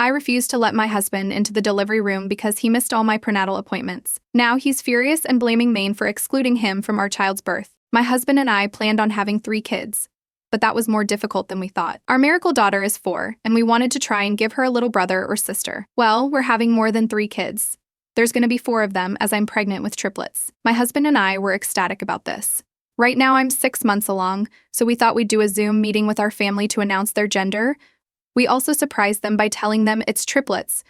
I refused to let my husband into the delivery room because he missed all my prenatal appointments. Now he's furious and blaming Maine for excluding him from our child's birth. My husband and I planned on having 3 kids, but that was more difficult than we thought. Our miracle daughter is 4, and we wanted to try and give her a little brother or sister. Well, we're having more than 3 kids. There's going to be 4 of them as I'm pregnant with triplets. My husband and I were ecstatic about this. Right now I'm 6 months along, so we thought we'd do a Zoom meeting with our family to announce their gender. We also surprised them by telling them it's triplets.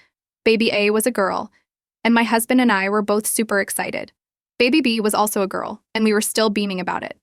Baby A was a girl, and my husband and I were both super excited. Baby B was also a girl, and we were still beaming about it.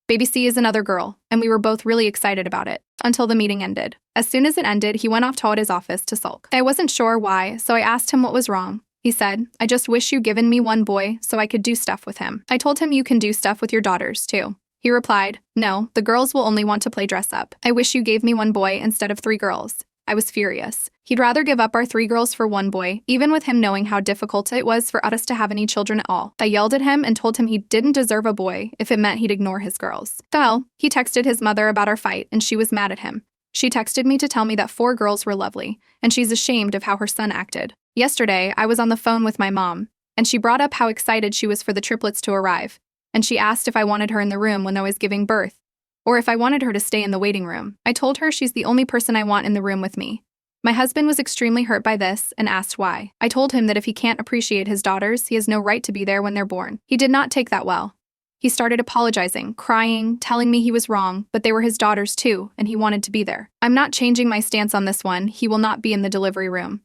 Baby C is another girl, and we were both really excited about it, until the meeting ended. As soon as it ended, he went off to his office to sulk. I wasn't sure why, so I asked him what was wrong. He said, "I just wish you given me one boy so I could do stuff with him." I told him you can do stuff with your daughters, too. He replied, "No, the girls will only want to play dress up. I wish you gave me one boy instead of 3 girls." I was furious. He'd rather give up our 3 girls for one boy, even with him knowing how difficult it was for us to have any children at all. I yelled at him and told him he didn't deserve a boy if it meant he'd ignore his girls. So, he texted his mother about our fight, and she was mad at him. She texted me to tell me that 4 girls were lovely, and she's ashamed of how her son acted. Yesterday, I was on the phone with my mom, and she brought up how excited she was for the triplets to arrive, and she asked if I wanted her in the room when I was giving birth, or if I wanted her to stay in the waiting room. I told her she's the only person I want in the room with me. My husband was extremely hurt by this and asked why. I told him that if he can't appreciate his daughters, he has no right to be there when they're born. He did not take that well. He started apologizing, crying, telling me he was wrong, but they were his daughters too, and he wanted to be there. I'm not changing my stance on this one. He will not be in the delivery room.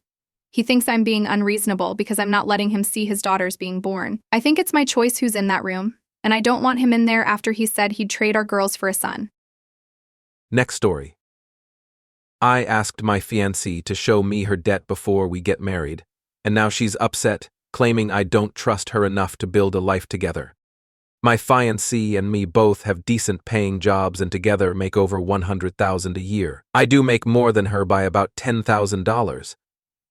He thinks I'm being unreasonable because I'm not letting him see his daughters being born. I think it's my choice who's in that room, and I don't want him in there after he said he'd trade our girls for a son. Next story. I asked my fiancée to show me her debt before we get married, and now she's upset, claiming I don't trust her enough to build a life together. My fiancée and me both have decent paying jobs and together make over $100,000 a year. I do make more than her by about $10,000.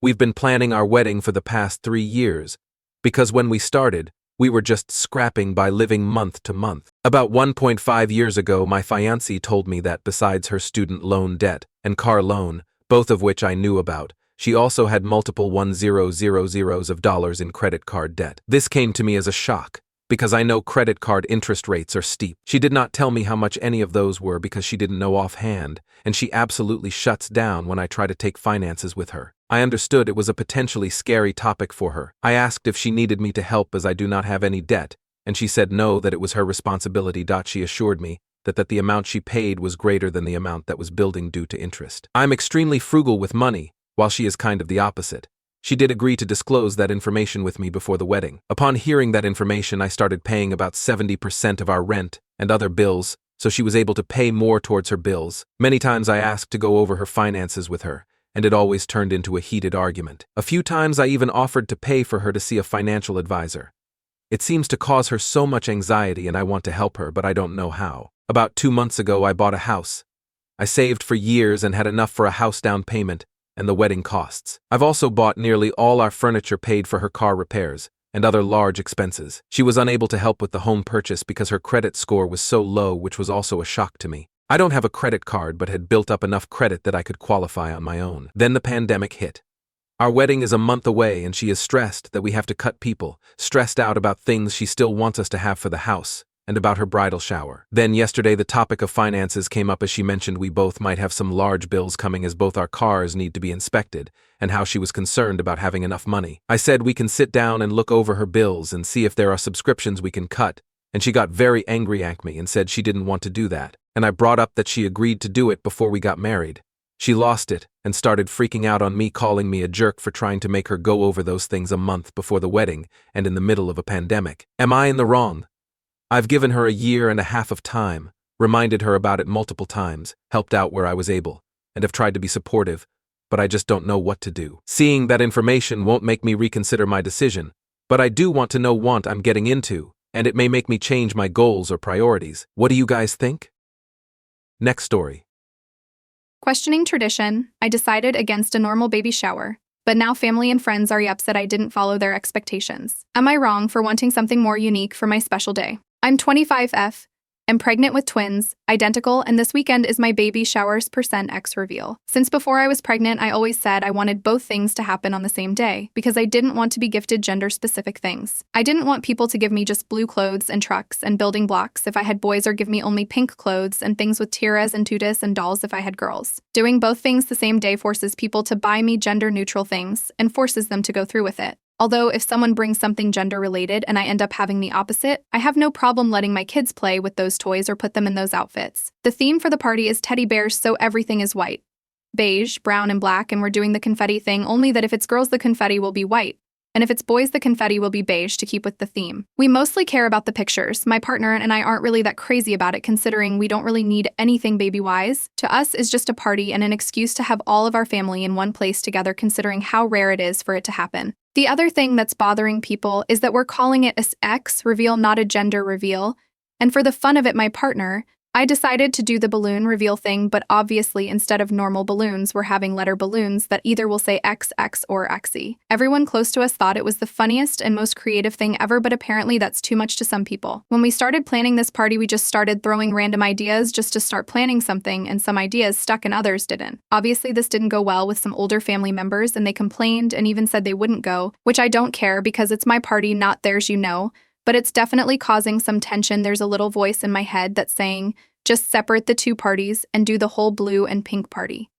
We've been planning our wedding for the past 3 years, because when we started, we were just scrapping by living month to month. About 1.5 years ago, my fiancée told me that besides her student loan debt and car loan, both of which I knew about, she also had multiple $1,000s of dollars in credit card debt. This came to me as a shock, because I know credit card interest rates are steep. She did not tell me how much any of those were because she didn't know offhand, and she absolutely shuts down when I try to take finances with her. I understood it was a potentially scary topic for her. I asked if she needed me to help as I do not have any debt, and she said no, that it was her responsibility. She assured me that the amount she paid was greater than the amount that was building due to interest. I'm extremely frugal with money, while she is kind of the opposite. She did agree to disclose that information with me before the wedding. Upon hearing that information, I started paying about 70% of our rent and other bills, so she was able to pay more towards her bills. Many times I asked to go over her finances with her, and it always turned into a heated argument. A few times I even offered to pay for her to see a financial advisor. It seems to cause her so much anxiety, and I want to help her, but I don't know how. About 2 months ago, I bought a house. I saved for years and had enough for a house down payment and the wedding costs. I've also bought nearly all our furniture, paid for her car repairs, and other large expenses. She was unable to help with the home purchase because her credit score was so low, which was also a shock to me. I don't have a credit card but had built up enough credit that I could qualify on my own. Then the pandemic hit. Our wedding is a month away and she is stressed that we have to cut people, stressed out about things she still wants us to have for the house, and about her bridal shower. Then yesterday the topic of finances came up as she mentioned we both might have some large bills coming as both our cars need to be inspected, and how she was concerned about having enough money. I said we can sit down and look over her bills and see if there are subscriptions we can cut, and she got very angry at me and said she didn't want to do that, and I brought up that she agreed to do it before we got married. She lost it and started freaking out on me, calling me a jerk for trying to make her go over those things a month before the wedding and in the middle of a pandemic. Am I in the wrong? I've given her 1.5 years of time, reminded her about it multiple times, helped out where I was able, and have tried to be supportive, but I just don't know what to do. Seeing that information won't make me reconsider my decision, but I do want to know what I'm getting into, and it may make me change my goals or priorities. What do you guys think? Next story. Questioning tradition, I decided against a normal baby shower, but now family and friends are upset I didn't follow their expectations. Am I wrong for wanting something more unique for my special day? I'm 25F, am pregnant with twins, identical, and this weekend is my baby shower's %X reveal. Since before I was pregnant, I always said I wanted both things to happen on the same day because I didn't want to be gifted gender-specific things. I didn't want people to give me just blue clothes and trucks and building blocks if I had boys, or give me only pink clothes and things with tiaras and tutus and dolls if I had girls. Doing both things the same day forces people to buy me gender-neutral things and forces them to go through with it. Although if someone brings something gender-related and I end up having the opposite, I have no problem letting my kids play with those toys or put them in those outfits. The theme for the party is teddy bears, so everything is white. Beige, brown, and black, and we're doing the confetti thing, only that if it's girls the confetti will be white, and if it's boys the confetti will be beige to keep with the theme. We mostly care about the pictures. My partner and I aren't really that crazy about it considering we don't really need anything baby-wise. To us, it's just a party and an excuse to have all of our family in one place together considering how rare it is for it to happen. The other thing that's bothering people is that we're calling it a X reveal, not a gender reveal. And for the fun of it, my partner, I decided to do the balloon reveal thing, but obviously instead of normal balloons, we're having letter balloons that either will say XX or XE. Everyone close to us thought it was the funniest and most creative thing ever, but apparently that's too much to some people. When we started planning this party, we just started throwing random ideas just to start planning something, and some ideas stuck and others didn't. Obviously, this didn't go well with some older family members, and they complained and even said they wouldn't go, which I don't care because it's my party, not theirs, you know. But it's definitely causing some tension. There's a little voice in my head that's saying, just separate the two parties and do the whole blue and pink party.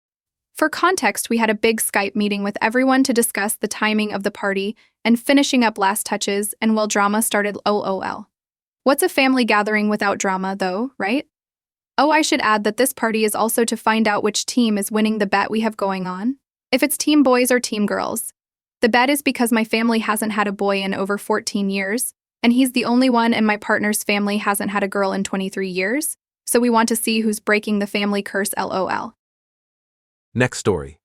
For context, we had a big Skype meeting with everyone to discuss the timing of the party and finishing up last touches, and well, drama started. LOL. What's a family gathering without drama, though, right? Oh, I should add that this party is also to find out which team is winning the bet we have going on. If it's team boys or team girls. The bet is because my family hasn't had a boy in over 14 years, and he's the only one, and my partner's family hasn't had a girl in 23 years. So we want to see who's breaking the family curse. LOL. Next story.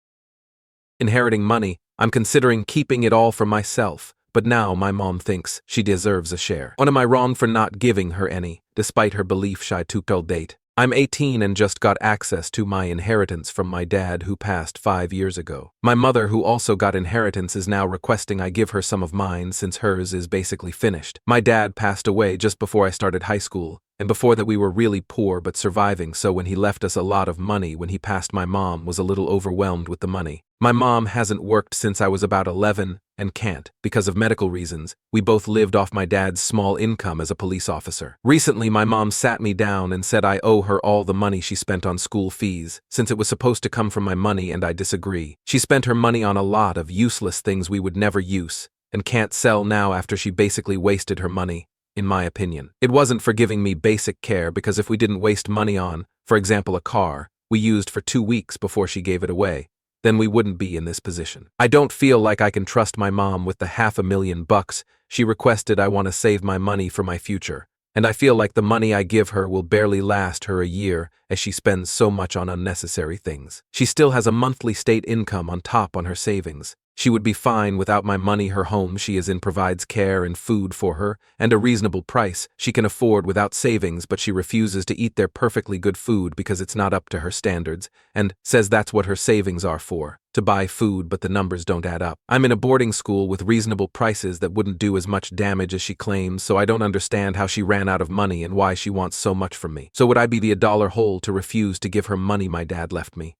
Inheriting money, I'm considering keeping it all for myself, but now my mom thinks she deserves a share. What am I wrong for not giving her any, despite her belief she took till date? I'm 18 and just got access to my inheritance from my dad who passed 5 years ago. My mother, who also got inheritance, is now requesting I give her some of mine since hers is basically finished. My dad passed away just before I started high school, and before that we were really poor but surviving, so when he left us a lot of money when he passed, my mom was a little overwhelmed with the money. My mom hasn't worked since I was about 11 and can't, because of medical reasons. We both lived off my dad's small income as a police officer. Recently, my mom sat me down and said I owe her all the money she spent on school fees, since it was supposed to come from my money, and I disagree. She spent her money on a lot of useless things we would never use, and can't sell now after she basically wasted her money. In my opinion, it wasn't for giving me basic care, because if we didn't waste money on, for example, a car we used for 2 weeks before she gave it away, then we wouldn't be in this position. I don't feel like I can trust my mom with the $500,000 she requested. I want to save my money for my future, and I feel like the money I give her will barely last her a year as she spends so much on unnecessary things. She still has a monthly state income on top on her savings. She would be fine without my money. Her home she is in provides care and food for her, and a reasonable price she can afford without savings, but she refuses to eat their perfectly good food because it's not up to her standards, and says that's what her savings are for, to buy food, but the numbers don't add up. I'm in a boarding school with reasonable prices that wouldn't do as much damage as she claims, so I don't understand how she ran out of money and why she wants so much from me. So would I be the $1 hole to refuse to give her money my dad left me?